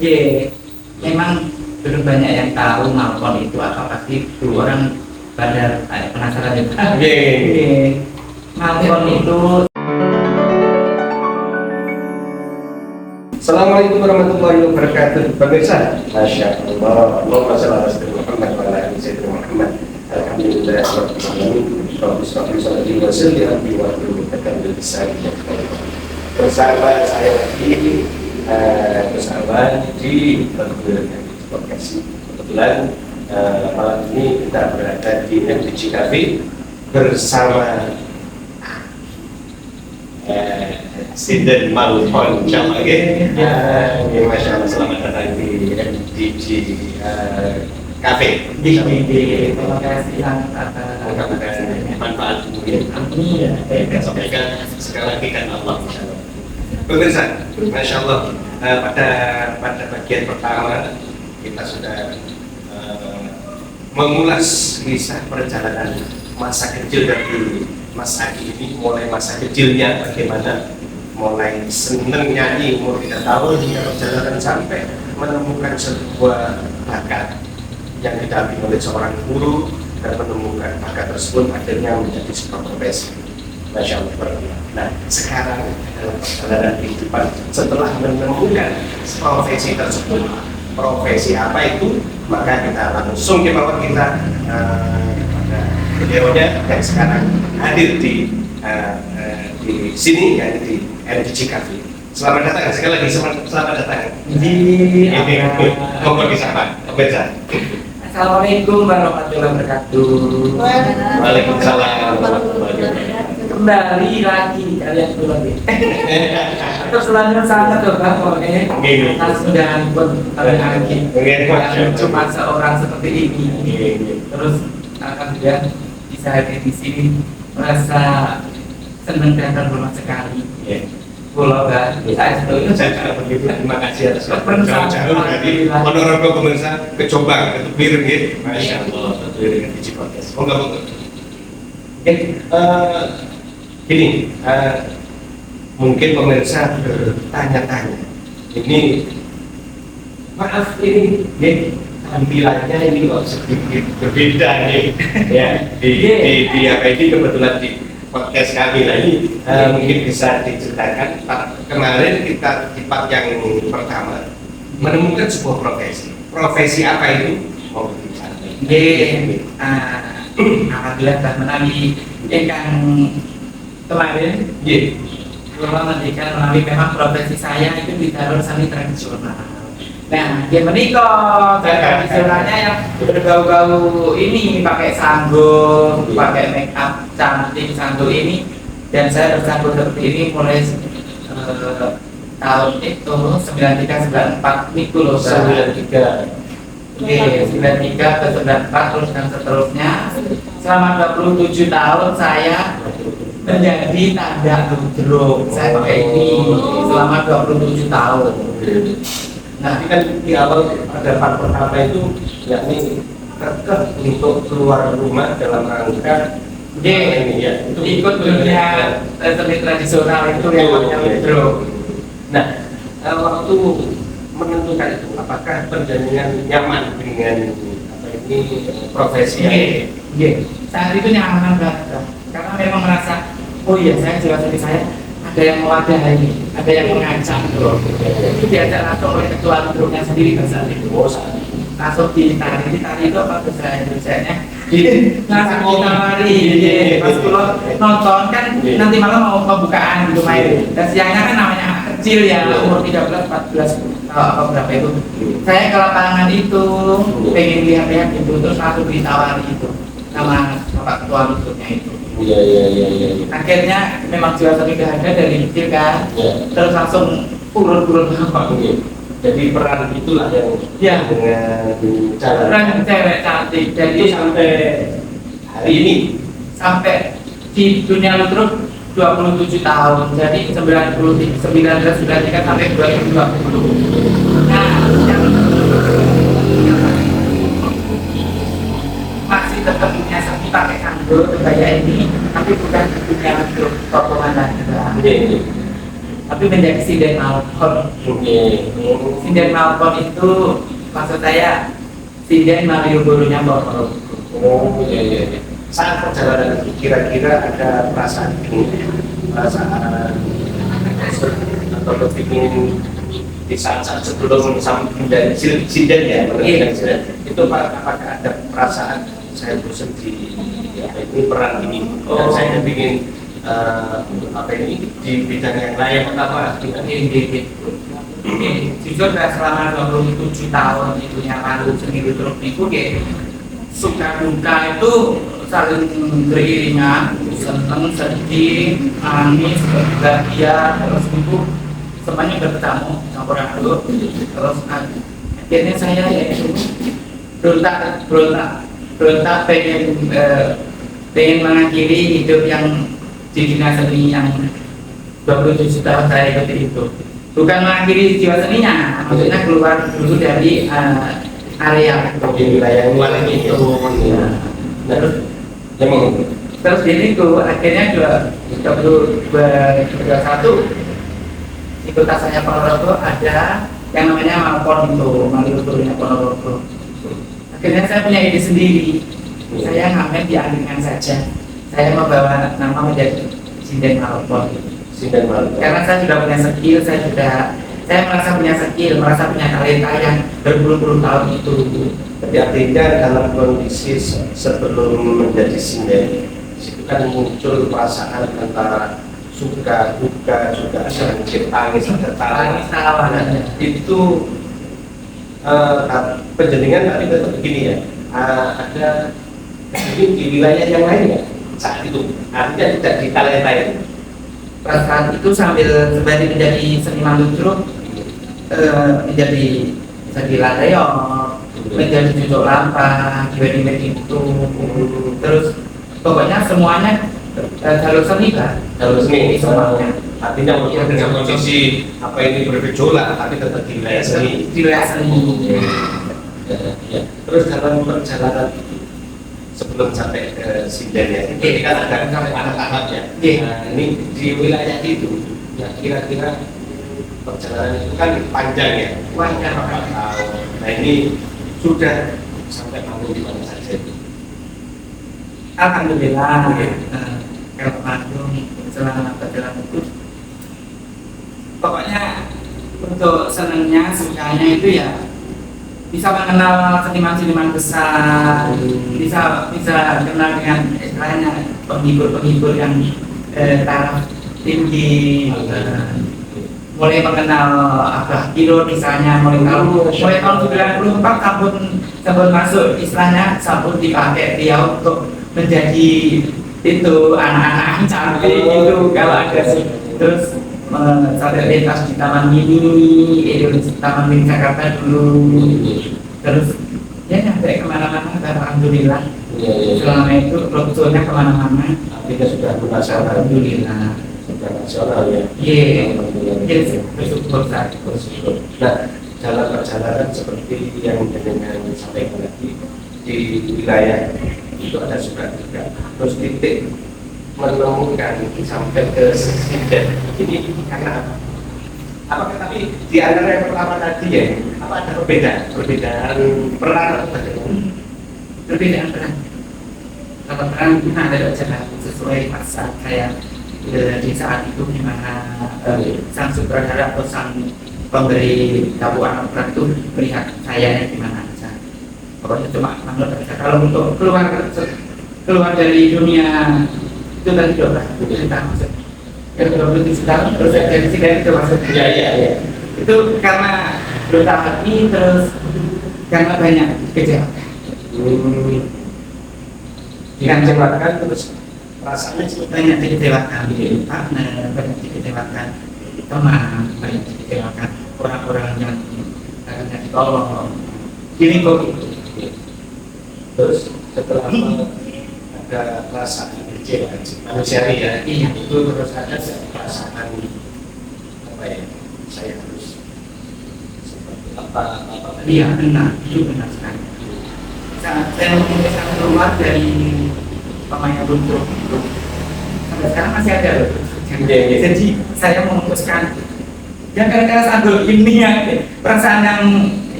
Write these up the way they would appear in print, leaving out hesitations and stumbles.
Ye, memang belum banyak yang tahu Malcon itu apa, pasti dulu orang pada penasaran juga. Ye, Malcon itu. Assalamualaikum warahmatullahi wabarakatuh. Pemirsa, Masya Allah, Allahumma shalli ala sayyidina Muhammad wa ala ali sayyidina Muhammad. Alhamdulillah, rabbil alamin. Rabbi shrah li sadri wa yassir li amri wahlul 'uqdatam min lisani yafqahu qawli. Bersama saya lagi bersama di podcast. Kebetulan malam ini kita berada di MDG Cafe bersama Sinten Malcon Jamaah. Masya Allah, selamat datang di MDG Cafe. Terima kasih atas Manfaat mungkin. Saya sampaikan sekali lagi kan Allah. Pemirsa, Masya Allah, pada bagian pertama kita sudah mengulas kisah perjalanan masa kecil dari Mas Adi ini, mulai masa kecilnya bagaimana, mulai seneng nyanyi umur 3 tahun hingga perjalanan sampai menemukan sebuah bakat yang didampingi oleh seorang guru dan menemukan bakat tersebut akhirnya menjadi sebuah profesi. Masya Allah. Nah, sekarang dalam perjalanan kehidupan setelah menemukan profesi tersebut, profesi apa itu, maka kita langsung ke bawah kita pada beliaunya yang sekarang hadir di sini, yaitu di MDG Cafe. Selamat datang sekali lagi, selamat datang di Monggo disapa pemirsa. Assalamualaikum warahmatullahi wabarakatuh. Waalaikumsalam. Kembali lagi kalian lagi. Terus selanjutnya sangat terbangun langsung dan buat kalian lagi. Cuma seorang seperti ini. Terus alhamdulillah bisa hadir di sini, merasa senang dan terhormat sekali. Pulau kan, saya sebetulnya Saya begitu, terima kasih atas Kepensahan. jauh dari Ponorogo pemirsa ke Jombang, ke Tubiring ya. Masya Allah, Tubiring di Podcast. Monggo. Gini, mungkin pemirsa bertanya-tanya. Ini, maaf ini, tampilannya ini kok sedikit berbeda nih. Ya, di apa ini kebetulan di podcast kami lah ini mungkin bisa diceritakan. Kemarin kita di part yang pertama menemukan sebuah profesi apa itu mau disampaikan. Alhamdulillah telah menawi ingkang kemarin kalau mendikan menawi memang profesi saya itu di jalur seni tradisional. Nah, dia menikah tradisionalnya yang berbau-bau ini, pakai sanggup, pakai make up cantik sanggup ini, dan saya bersanggup seperti ini mulai tahun itu 93-94 itu loh. 93 ke 94 terus dan seterusnya. Selama 27 tahun saya menjadi tanda ludruk. Saya pakai ini selama 27 tahun. Nah, kan di awal pada part pertama itu yakni kekeh untuk keluar rumah dalam rangka ini ya, itu ikut dunia seni tradisional itu yang namanya ludruk. Nah, waktu menentukan itu, apakah penjaringan nyaman dengan apa ini profesi yang saat itu nyaman banget, karena memang merasa oh iya saya jelas dari saya ada yang mewadahi, ada yang mengajak itu diajak langsung oleh ketua ludruknya sendiri kan saat itu. Langsung ditari itu apa bahasa Indonesianya? Langsung ditawari. Pas kalau nonton kan nanti malam mau pembukaan gitu main. Dan siangnya kan namanya anak kecil ya, umur 13, 14 atau berapa itu. Saya ke lapangan itu pengen lihat-lihat gitu, terus langsung ditawari itu sama Bapak Ketua Ludruknya itu. Iya. Akhirnya memang jiwa seni udah ada dari kecil kan, terus langsung urut-urut apa. Jadi peran itulah yang dengan cara peran cewek cantik. Jadi sampai hari ini, sampai di dunia ludruk 27 tahun. Jadi 1993 sampai 2020. Nah, yang masih tetap punya seni pakai sanggup kayak ini, tapi bukan dunia ludruk potongan lagi. tapi menjadi sinden Malkon. Sinden Malkon itu maksud saya sinden Malioboro-nya Mbok. Oh iya iya iya. Saat perjalanan itu kira-kira ada perasaan atau kepingin di saat-saat sebelum sampai sinden ya, itu apakah ada perasaan saya bosan di ini peran ini dan saya ingin apa ini di bidang yang lain apa jujur selama 27 tahun itu yang lalu seni truk itu kayak suka duka itu saling beriringan, senang, sedih, nangis, bahagia, terus itu semuanya bertemu campur aduk. Terus akhirnya saya ya itu berontak pengen mengakhiri hidup yang di dinas seni yang 27 tahun saya ikuti itu. Bukan mengakhiri jiwa seninya, maksudnya keluar dulu dari area di wilayah luar itu. Terus ini tuh akhirnya 2021 ikut tasanya Ponorogo ada yang namanya Malkon itu, Malioboro-nya Ponorogo. Akhirnya saya punya ide sendiri, saya ngamen di angkringan saja. Saya membawa nama menjadi sinden Malkon. Sinden Malkon. Karena saya sudah punya skill, saya merasa punya skill, merasa punya talenta yang berpuluh-puluh tahun itu. Jadi artinya dalam kondisi sebelum menjadi sinden itu kan muncul perasaan antara suka, duka, juga sedikit tangis, ada tawa. Itu penjaringan tapi tetap begini ya. Ada di wilayah yang lain ya saat itu. Artinya tidak di talenta ya. Saat itu sambil sembari menjadi seniman lutruk, menjadi reok, menjadi cucuk lampa, wedding itu, terus pokoknya semuanya jalur seni kan, jalur seni semuanya. Artinya walaupun dengan posisi apa ini bergejolak, tapi tetap di wilayah seni. Di wilayah seni. Ya. Terus dalam perjalanan sebelum sampai ke sinden ya, ini kan ada tahap-tahapnya. Nah, ini di wilayah itu, ya kira-kira perjalanan itu kan panjang ya, Panjang. berapa tahun. Nah ini sudah sampai manggung di mana saja itu. Alhamdulillah, kalau manggung selama perjalanan itu, pokoknya untuk senangnya, sukanya itu ya bisa mengenal seniman-seniman besar, bisa kenal dengan istilahnya penghibur yang taraf tinggi, mulai mengenal Abah Kilo misalnya, mulai tahun 94 sabun masuk istilahnya sabun dipakai dia untuk menjadi itu anak-anak cantik itu kalau ada sih. Terus sampai lintas di Taman Mini, Taman Mini Jakarta dulu. Terus ya sampai kemana-mana, alhamdulillah. Selama itu produktornya kemana-mana. Artinya sudah nasional. Alhamdulillah. Sudah nasional ya. Iya. Bersyukur saat itu. Nah, jalan perjalanan seperti yang dengan sampaikan tadi di wilayah itu ada suka juga. Terus titik menemukan sampai ke sinden ini karena apa? Apakah tapi di antara yang pertama tadi ya, apa ada perbedaan peran atau bagaimana? Perbedaan peran. Kalau peran kita ada cara sesuai masa kayak di saat itu gimana sang sutradara atau sang pemberi dakwaan peran itu melihat saya gimana aja. Pokoknya cuma menurut saya kalau untuk keluar dari dunia itu tadi doa kita maksud yang 27 tahun terus dari sinden itu maksudnya Ya. itu karena berutang hati terus karena banyak kecewa dikecewakan terus rasanya banyak dikecewakan partner, banyak dikecewakan teman, banyak dikecewakan orang-orang yang akhirnya ditolong ini kok gitu. Terus setelah ada rasa kecewa manusiawi ya, Iya. itu terus ada perasaan apa ya, saya harus seperti apa Iya benar, itu benar sekali. Saat saya memutuskan keluar dari pemain Buntu, sampai sekarang masih ada loh Jadi saya memutuskan ya gara-gara Sandul ini ya, perasaan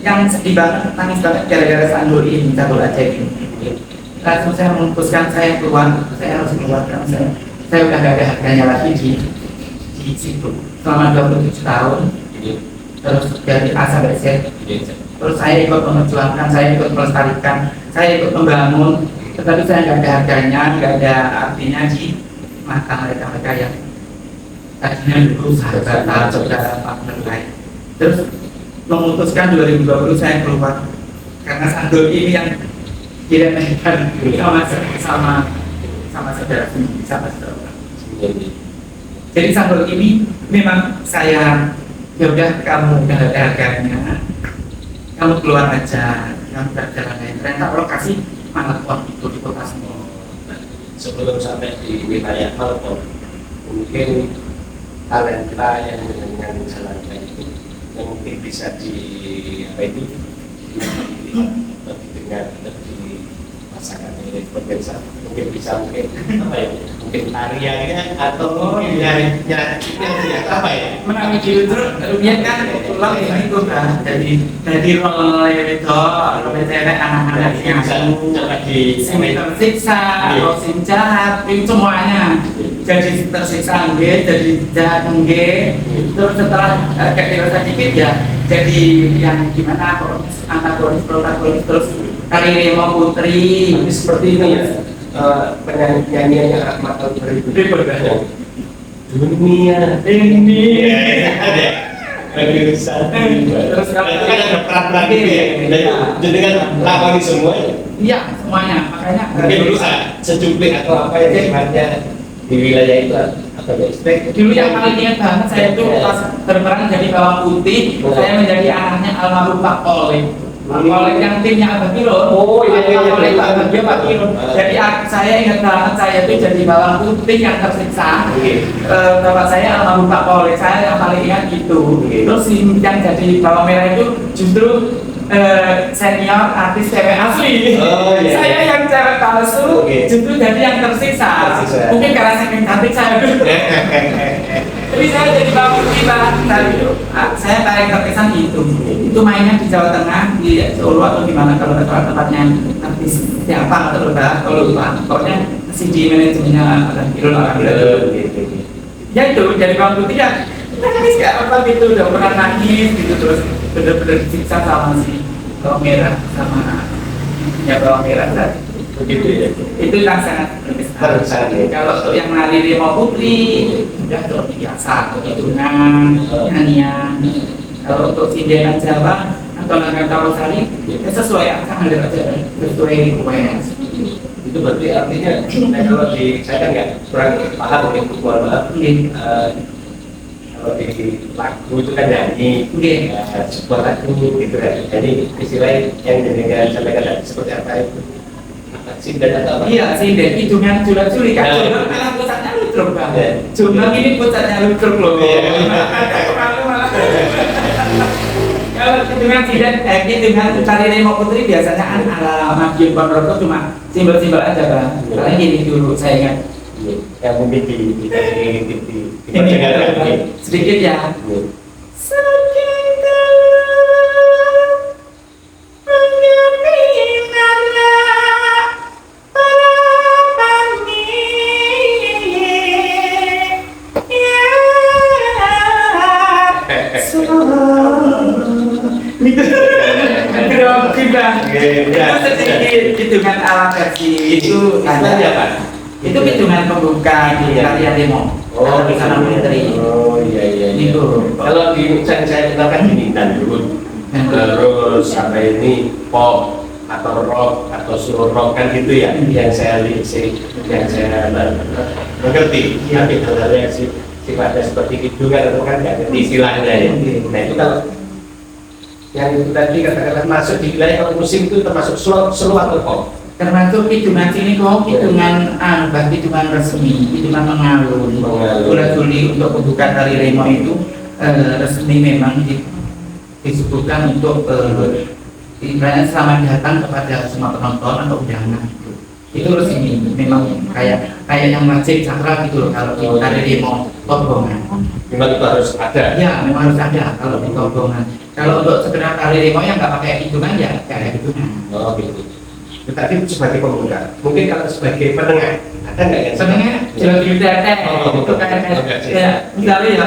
yang sedih banget, nangis banget gara-gara Sandul ini, Sandul aja ini. Langsung saya memutuskan saya keluar, saya harus keluar karena saya udah gak ada harganya lagi di situ selama 27 tahun. Terus dari A sampai Z. Terus saya ikut memperjuangkan, saya ikut melestarikan, saya ikut membangun, tetapi saya nggak ada harganya, nggak ada artinya di mata mereka yang tadinya dulu sahabat, saudara, partner lain. Terus memutuskan 2020 saya keluar karena Sandul ini yang diremehkan sama saudara sendiri, sama saudara. Jadi Sandul ini memang saya ya udah kamu udah ada harganya, kamu keluar aja, kamu berjalan lain. Renta lokasi Malpon itu di kota semua. Sebelum sampai di wilayah Malpon, mungkin talenta yang dengan jalan itu yang mungkin bisa didengar dipasangkan oleh pemirsa, mungkin bisa mungkin tariannya atau nyanyinya apa ya? Menang justru rupiah kan pulang itu kan jadi role itu anak-anak yang coba di sini tersiksa, sing jahat, itu semuanya jadi tersiksa jadi jahat terus setelah kayak dewasa dikit ya jadi yang gimana antagonis protagonis terus karirnya mau putri seperti ini ya. Penyanyiannya Ahmad Al-Bari dunia ini terus kan ada peran-peran gitu ya jadi kan lakoni semuanya iya semuanya makanya mungkin bisa secuplik atau apa yang sifatnya di wilayah itu atau dulu yang paling ingat banget saya itu pas berperan jadi bawang putih saya menjadi anaknya almarhum Pak Polek yang timnya Abah Kirun. Oh iya. Pak Kirun. Jadi saya ingat banget saya itu jadi bawang putih yang tersiksa. Bapak saya almarhum Pak Polek, saya yang paling ingat itu. Terus yang jadi bawang merah itu justru senior artis cewek asli. Saya yang cewek palsu justru jadi yang tersiksa. Mungkin karena saking cantik saya dulu. Tapi saya jadi bawang putih dari itu. Saya paling terkesan itu mainnya di Jawa Tengah di Solo atau di mana kalau ada tempatnya artis siapa atau kalau lupa pokoknya masih di manajemennya ada Kirun orang ya itu jadi bawang putih ya nangis gak apa gitu udah pernah nangis gitu terus bener-bener disiksa sama si bawang merah sama ya bawang merah tadi begitu ya itu yang sangat berkesan kalau untuk yang nari Remo Putri udah biasa hitungan nyanyian. Kalau untuk sindiran Jawa atau Nagantaro Sari ya sesuai akan ada aja sesuai request. Itu berarti artinya kalau di saya kan nggak kurang paham mungkin mohon maaf. Kalau di lagu itu kan nyanyi sebuah lagu gitu kan. Jadi istilahnya yang didengar sampai kata seperti apa itu? Sinden atau apa? Iya sinden hitungan culik kan. Culik malah pusatnya lutruk banget. Cuma ini pusatnya lutruk loh. Kalau hitungan sinden, hitungan cari Remo Putri biasanya kan ala Madiun Ponorogo cuma simbol-simbol aja bang. Paling gini dulu saya ingat. Yang mungkin di sedikit ya. Hitungan ala versi itu ada itu hitungan pembuka di karya demo di sana Menteri. Oh iya itu kalau di saya kenalkan ini dan dulu terus sampai ini pop atau rock atau slow rock kan gitu ya yang saya lihat yang saya mengerti tapi kalau yang sifatnya seperti itu kan nggak ngerti istilahnya ya. Nah itu kalau yang itu tadi katakanlah masuk di wilayah musim itu termasuk slow atau pop? Termasuk hitungan sini kok hitungan hitungan resmi, hitungan mengalun. Tuli untuk pembukaan tari Remo itu resmi memang disebutkan untuk selamat datang kepada semua penonton atau undangan itu resmi, memang kayak yang masjid sakral gitu loh kalau di tari demo tobongan. Memang itu harus ada. Ya, memang harus ada kalau di tobongan. Kalau untuk sekedar tari demo yang nggak pakai hitungan ya kayak hitungan. Oh gitu. Tetapi sebagai pemuda, mungkin kalau sebagai penengah, ada nggak yang Sebenarnya jual beli tete, Oh, itu kayak oke. ya, misalnya ya.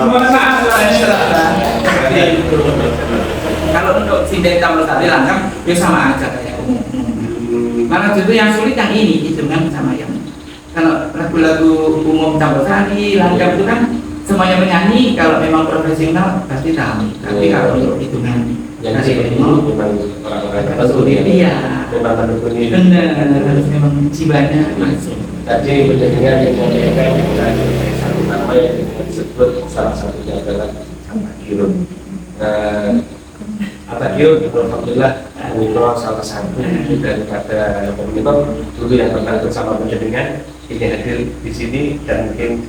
Mohon maaf, kalau untuk sinden tambah tadi langkah, ya sama aja kayak malah justru yang sulit yang ini hitungan sama yang kalau lagu-lagu umum campur sari langkah itu kan semuanya penyanyi kalau memang profesional pasti tahu. Tapi kalau untuk hitungan yang tadi seperti ini demo memang orang-orang kalau sulit iya memang menekuni. benar harus memang jiwanya masuk. Tadi penjaringan yang menyampaikan dan satu nama yang disebut salah satunya adalah Abadiun. Abadiun itu alhamdulillah menimba salah satu daripada peminum dulu yang pernah bersama penjaringan ini hadir di sini dan mungkin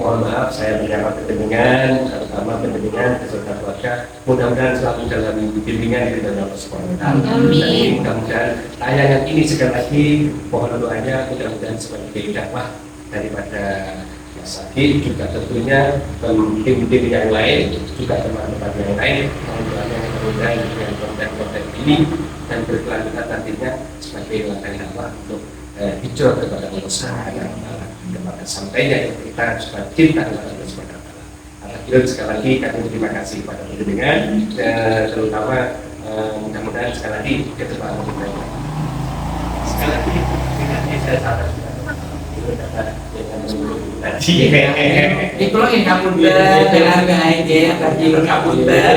mohon maaf saya menyapa penjaringan terutama penjaringan beserta keluarga mudah-mudahan selalu dalam bimbingan dari Allah Subhanahu wa Ta'ala. Dan mudah-mudahan tayangan ini sekali lagi mohon doanya mudah-mudahan sebagai dakwah daripada Mas Agi juga tentunya tim-tim yang lain juga teman-teman yang lain mohon doanya mudah-mudahan dengan konten-konten ini dan berkelanjutan nantinya sebagai ladang dakwah untuk hijrah kepada Allah Subhanahu wa Ta'ala kepada sampainya kita sudah cinta kepada Allah Subhanahu wa Ta'ala. Alhamdulillah sekali lagi kami terima kasih kepada pendengar terutama mudah-mudahan sekali lagi ke depan kita sekali lagi saya sarankan itu loh yang kapunten dengan baik ya Abahirun kapunten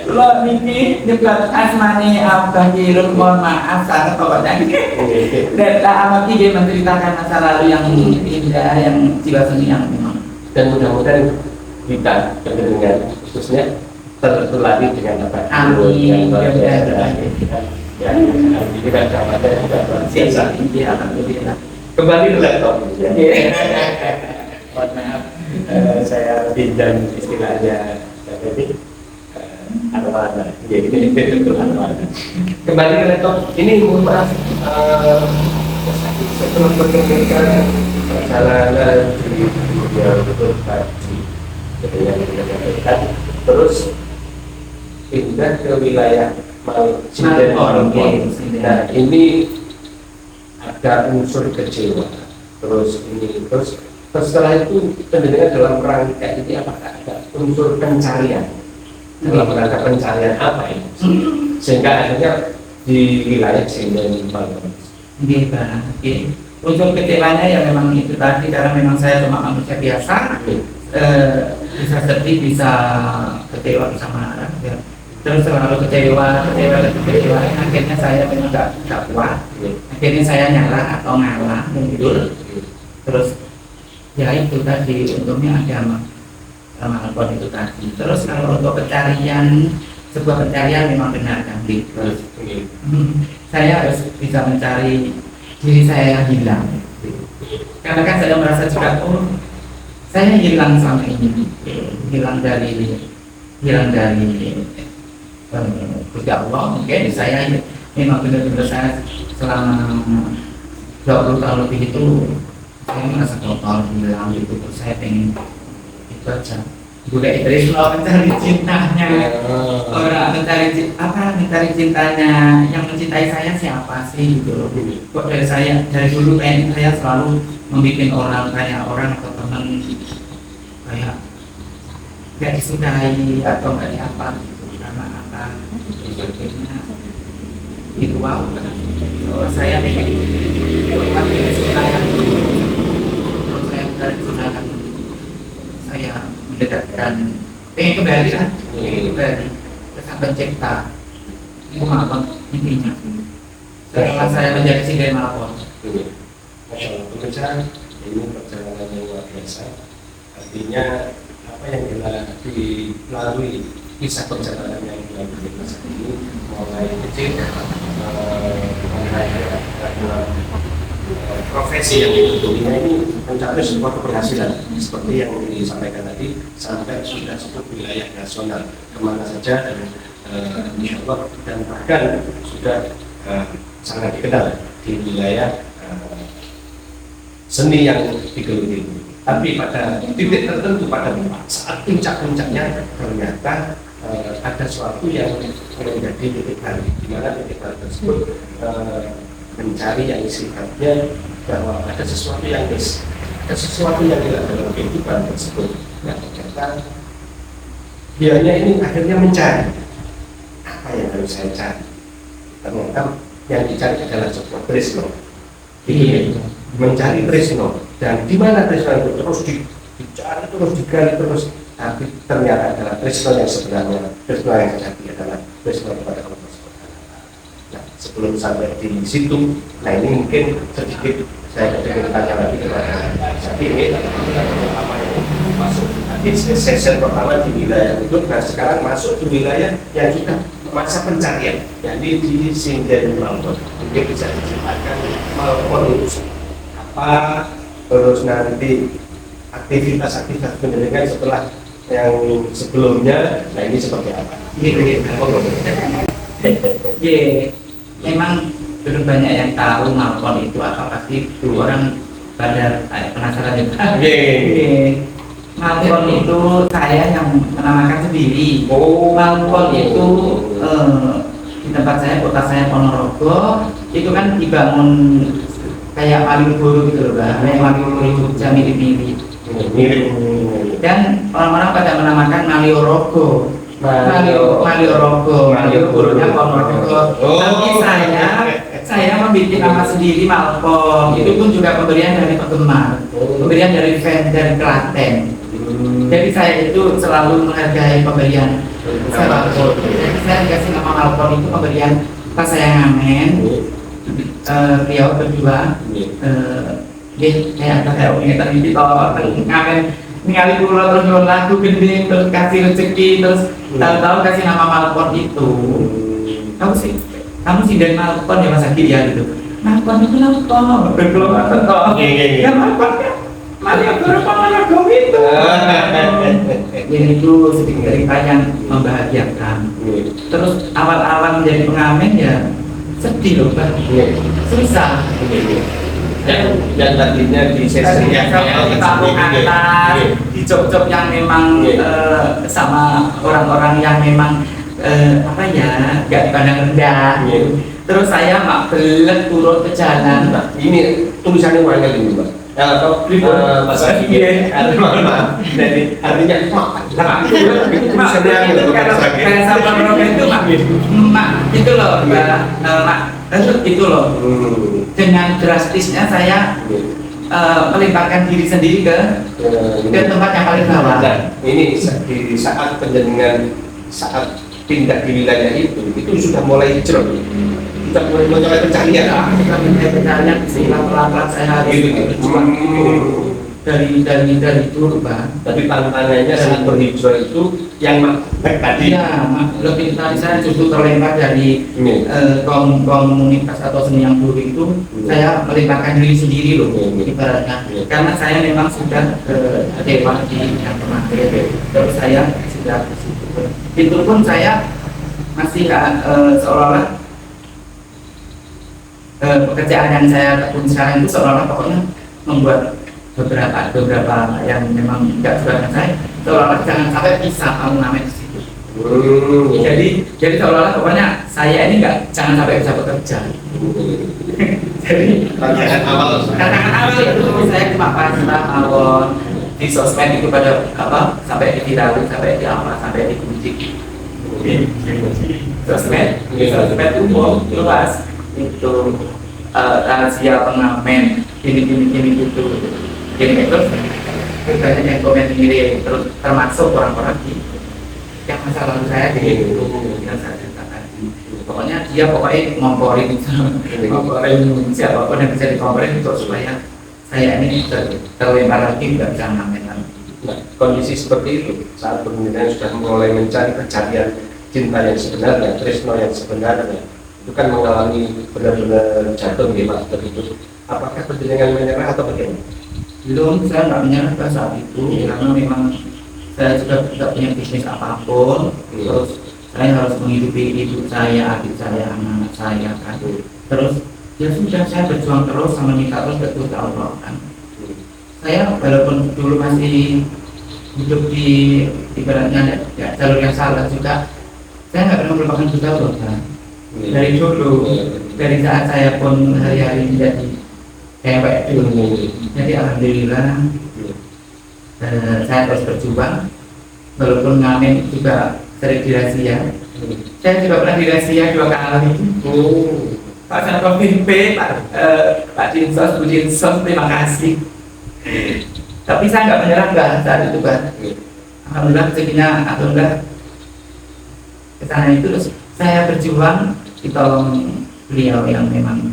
lo niki nyebat asmani Abahirun mohon maaf sangat pokoknya dan tak amat dia menceritakan masa lalu yang indah yang jiwa seni yang memang dan mudah-mudahan kita pendengar khususnya terlatih dengan apa amin ya ini kan jawabannya juga luar biasa. Iya, alhamdulillah. Kembali ke laptop. Mohon maaf. Saya pinjam istilahnya jadi arwana. Kembali ke laptop. Ini mohon maaf. Setelah berkegiatan perjalanan di dunia betul tadi, yang kita sampaikan, terus pindah ke wilayah Malpon. Nah ini ada unsur kecewa, terus setelah itu pendengar dalam rangka ini apakah ada unsur pencarian dalam rangka pencarian apa ini sehingga akhirnya di wilayah Sinden Malpon. Iya Pak. Unsur kecewanya ya memang itu tadi karena memang saya cuma manusia biasa, bisa sedih, bisa kecewa, bisa marah. Ya. Terus selalu kecewa, akhirnya saya memang nggak kuat. Akhirnya saya nyala atau ngalah, mundur. Terus ya itu tadi untungnya ada Malpon itu tadi. Terus kalau untuk pencarian, sebuah pencarian memang benar kan? Saya harus bisa mencari diri saya yang hilang. Karena kan saya merasa juga, saya hilang selama ini, hilang dari Gusti Allah. Mungkin saya memang benar-benar saya selama 20 tahun lebih itu saya merasa total hilang gitu. Terus saya pengen itu aja. Buddha Idris lo mencari cintanya, orang mencari cintanya, yang mencintai saya siapa sih gitu. Kok dari dulu pengen saya selalu membuat orang atau teman kayak gak disukai atau gak diapa gitu karena apa sebagainya itu wow. Saya pengen saya mendekatkan pengen kembali kan kembali ke sang pencipta itu Malpon intinya setelah saya menjadi Sinden Malpon Masya Allah, pemirsa, ini perjalanan yang luar biasa. Artinya apa yang kita dilalui, kisah perjalanan yang dilalui masa ini mulai kecil, mulai profesi yang dituntunya ini mencapai sebuah keberhasilan seperti yang disampaikan tadi, sampai sudah satu wilayah nasional kemana saja, dan insya Allah, dan bahkan sudah sangat dikenal di wilayah seni yang digeluti. Tapi pada titik tertentu, pada saat puncak-puncaknya, ternyata ada sesuatu yang menjadi titik balik, di mana titik balik tersebut mencari yang sifatnya bahwa ada sesuatu yang hilang dalam kehidupan tersebut. Nah, ternyata dianya ini akhirnya mencari apa yang harus saya cari. Ternyata yang dicari adalah sebuah tresno. Mencari tresno, dan di mana tresno itu terus dicari, terus digali terus, tapi ternyata adalah tresno yang sebenarnya, tresno yang sejati adalah tresno kepada Allah. Nah, sebelum sampai di situ, nah ini mungkin sedikit saya ingin tanya lagi kepada Sapi ini, apa yang masuk di sesi pertama di wilayah itu, nah sekarang masuk di wilayah yang sudah masa pencarian, yakni di Sinden Malpon. Mungkin bisa diceritakan Malpon itu apa, terus nanti aktivitas penyelenggaraan setelah yang sebelumnya, nah ini seperti apa? Memang belum banyak yang tahu Malpon itu apa, pasti orang pada penasaran juga. Malpon itu saya yang menamakan sendiri. Malpon itu di tempat saya, kota saya Ponorogo, itu kan dibangun kayak Malioboro gitu loh, kayak Malioboro Jogja, mirip-mirip. Dan orang-orang pada menamakan Maliorogo. Malioboro-nya Ponorogo. Tapi saya membuat nama sendiri Malpon. Itu pun juga pemberian dari penggemar, pemberian dari fans dari Klaten. Jadi saya itu selalu menghargai pemberian Malpon. Jadi saya dikasih nama Malpon itu pemberian pas saya ngamen. Beliau berdua kayak tadi kita ngamen ningali pulau terus nyuwun lagu gending, terus kasih rezeki, terus tahu-tahu kasih nama Malpon itu. Kamu sih dari Malpon ya Mas Agi ya gitu. Malpon itu apa? Bergelombang atau? Ya Malpon kan Malioboro Ponorogo itu. Ini itu sedikit cerita yang membahagiakan. Terus awal-awal menjadi pengamen ya sedih loh Pak, susah. Dan tadinya di sesi yang kita atas di job-job yang memang sama orang-orang yang memang apa ya, gak dipandang rendah. Terus saya mak belet turun ke jalan. Ini tulisannya mana ini Pak? Atau bahasa Inggris? Jadi artinya bahasa Ponorogo itu mak itu loh itu loh. Dengan drastisnya saya melimpahkan diri sendiri ke tempat yang paling bawah. Ini di saat penjaringan, saat pindah di wilayah itu sudah mulai hijrah, sudah mulai pencarian. Kita mulai pencarian, pelan-pelan saya berjuang dari dulu Pak. Tapi tantangannya saat berhijrah itu yang tadi. Iya, lebih tadi saya justru terlempar dari komunitas atau seni yang dulu itu. Saya melimpahkan diri sendiri loh, ibaratnya. Karena saya memang sudah dewa di yang terakhir. Terus saya sudah itu pun saya masih seolah-olah pekerjaan yang saya tekuni sekarang itu seolah-olah pokoknya membuat beberapa yang memang tidak suka dengan saya, seolah-olah jangan sampai bisa kamu ngamen di situ. Jadi seolah-olah pokoknya saya ini jangan sampai bisa bekerja. Jadi tantangan awal itu saya cuma pasrah awal di sosmed itu pada apa sampai diviralin, sampai di apa, sampai dikunci. Sosmed umum luas itu rahasia pengamen gini gitu. Jadi terus banyak yang komen mirip, terus termasuk orang-orang yang masa lalu saya gitu yang saya cerita tadi. Pokoknya dia ngomporin siapapun yang bisa dikomporin untuk supaya saya ini terlempar lagi, nggak bisa ngamen lagi. Nah, kondisi seperti itu saat pemimpinan sudah mulai mencari kejadian cinta yang sebenarnya, tresno yang sebenarnya, itu kan mengalami benar-benar jatuh di Pak begitu. Apakah penjenengan menyerah atau bagaimana? Belum, saya nggak menyerah pada saat itu karena memang saya juga tidak punya bisnis apapun. Terus saya harus menghidupi ibu saya, adik saya, anak saya kan. Terus ya sudah, saya berjuang terus sama minta terus ke Gusti Allah kan. Saya walaupun dulu masih hidup di ibaratnya ya, jalur yang salah juga, saya nggak pernah melupakan Gusti Allah kan. Dari dulu, dari saat saya pun hari-hari menjadi kayak dulu. Jadi alhamdulillah saya terus berjuang, walaupun ngamen juga sering dirahasia. Saya juga pernah dirahasia 2 kali. Pak Satpol PP, Pak Dinsos, Bu Dinsos, terima kasih. Tapi saya nggak menyerah saat itu kan. Alhamdulillah rezekinya, alhamdulillah kesana itu terus saya berjuang, ditolong beliau yang memang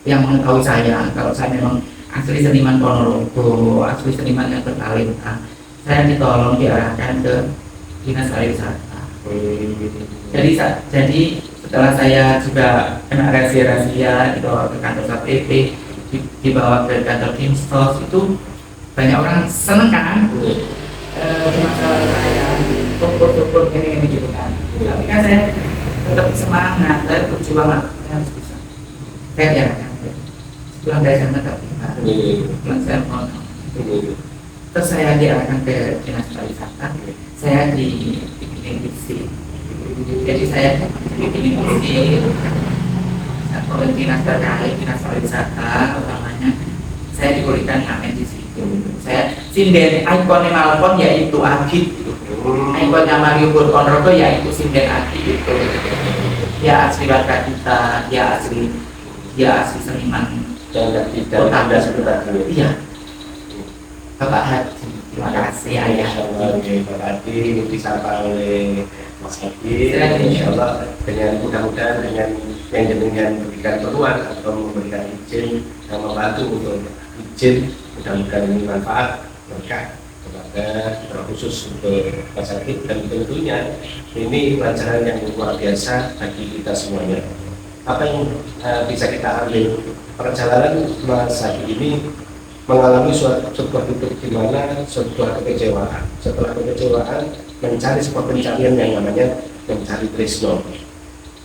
yang mengetahui saya kalau saya memang asli seniman Ponorogo, asli seniman yang bertalenta. Saya ditolong diarahkan ke dinas pariwisata. Jadi setelah saya juga kena rahasia dibawa ke kantor Satpol PP, dibawa ke kantor Dinsos, itu banyak orang seneng kan masalah saya, syukur ini gitu kan. Tapi kan saya tetap semangat, saya berjuang lah, saya harus bisa. Saya ya pulang dari sana tapi pulang saya mau. Terus saya diarahkan ke dinas pariwisata, saya dibikin visi. Jadi saya dibikin visi oleh dinas terkait, dinas pariwisata utamanya. Saya diberikan ngamen di situ. Saya sinden ikonnya Malpon yaitu Agit. Ikonnya Mario Ponorogo yaitu sinden Agit itu. Dia asli warga kita, dia asli seniman. Dan tidak ada sebenarnya. Iya. Bapak Haji, terima kasih ayah. Pak Haji disapa oleh Mas Haji. Insyaallah dengan mudah-mudahan dengan yang dengan memberikan peluang atau memberikan izin yang membantu untuk izin, mudah-mudahan ini manfaat berkah kepada terkhusus untuk Mas Haji, dan tentunya ini pelajaran yang luar biasa bagi kita semuanya. Apa yang bisa kita ambil perjalanan Mas Haji ini mengalami sebuah titik di mana sebuah kekecewaan. Setelah kekecewaan, mencari sebuah pencarian yang namanya mencari tresno.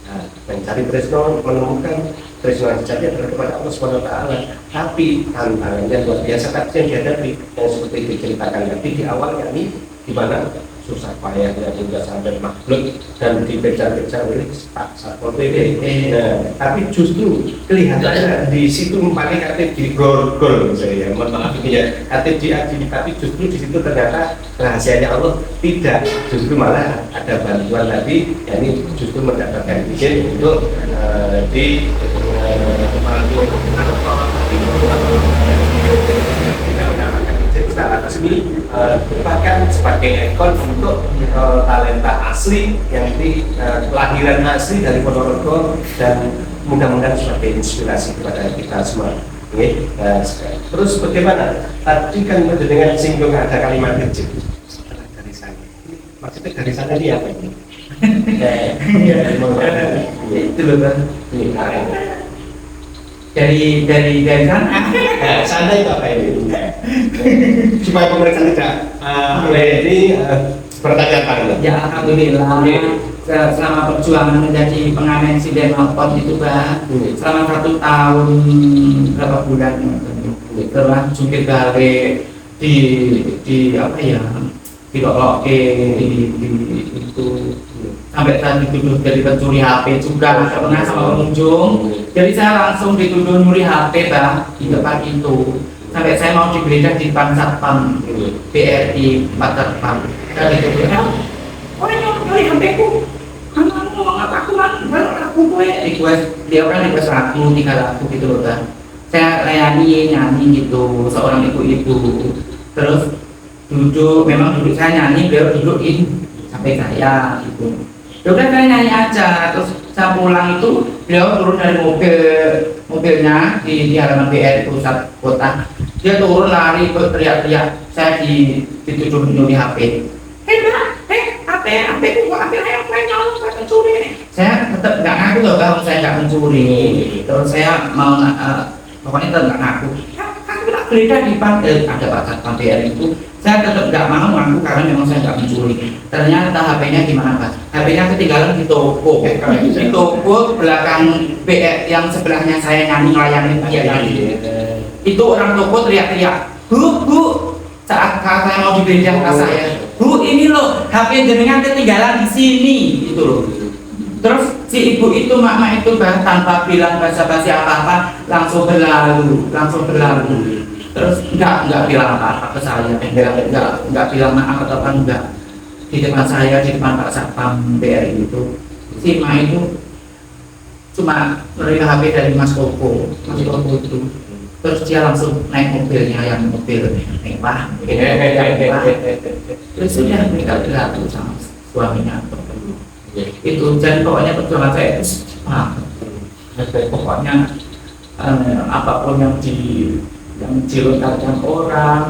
Nah, mencari tresno, menemukan tresno yang sejati adalah kepada Allah SWT. Tapi tantangannya luar biasa tadi yang dihadapi, yang seperti diceritakan tadi di awal, yakni di mana susah payahnya juga sampai makhluk dan dikejar-kejar oleh Pak Satpol PP. Nah, tapi justru kelihatannya di situ umpamanya katanya di gol saya, mohon maaf ini ya, katanya diadili, tapi justru di situ ternyata rahasianya Allah tidak, justru malah ada bantuan tadi, yakni justru mendapatkan izin untuk secara resmi bahkan sebagai ikon untuk talenta asli yang kelahiran asli dari Ponorogo, dan mudah-mudahan sebagai inspirasi kepada kita semua. Terus bagaimana? Tadi kan dengan singgung ada kalimat kecil dari sana. Maksudnya dari sana ini apa ini? Itu loh kan. Dari sana. Sana itu apa ini? Supaya pemerintah tidak ini bertanya-tanya. Ya alhamdulillah. Selama perjuangan menjadi pengamen sinden Malpon itu Pak, selama 1 tahun berapa bulan setelah jungkir balik di apa ya, diloloke itu sampai saya dituduh jadi pencuri HP juga, nggak pernah sama pengunjung. Jadi saya langsung dituduh nyuri HP Pak di depan itu, sampai saya mau digeledah di depan Satpam BRI 4 Satpam. Dan dituduh, orang yang nyuri HP-ku, kamu ngomong apa aku aku gue dia kan request lagu 3 lagu gitu loh Pak. Saya layani nyanyi gitu, seorang ibu-ibu, terus duduk, memang duduk saya nyanyi, beliau dudukin sampai saya gitu. Ya udah saya nyanyi aja, terus saya pulang itu beliau turun dari mobilnya di halaman BRI pusat kota. Dia turun lari teriak-teriak, saya dituduh nyuri HP. Mbak, HP itu kok ambil yang nyolong, saya mencuri. Saya tetap nggak ngaku loh kalau saya nggak mencuri. Terus saya mau pokoknya tetap nggak ngaku. Kan kita geledah di ada Pak Satpam BRI itu. Saya tetap nggak mau ngaku karena memang saya nggak mencuri. Ternyata HP-nya gimana Pak? HP-nya ketinggalan di toko. Di toko belakang BR yang sebelahnya saya nyanyi ngelayanin dia tadi. Itu orang toko teriak-teriak, Bu, saat saya mau digeledah ke saya, Bu, ini loh HP jenengan ketinggalan di sini, gitu loh. Terus si ibu itu, mama itu tanpa bilang basa-basi apa-apa langsung berlalu. Terus enggak bilang apa-apa ke saya, enggak bilang maaf atau apa, enggak. Di depan saya, di depan Pak Satpam BRI itu, si Ma itu cuma menerima HP dari Mas Koko itu. Terus dia langsung naik mobilnya, yang mobil mewah. Terus dia meninggal berlalu sama suaminya. Itu jadi pokoknya perjuangan saya itu pokoknya apapun yang dilontarkan orang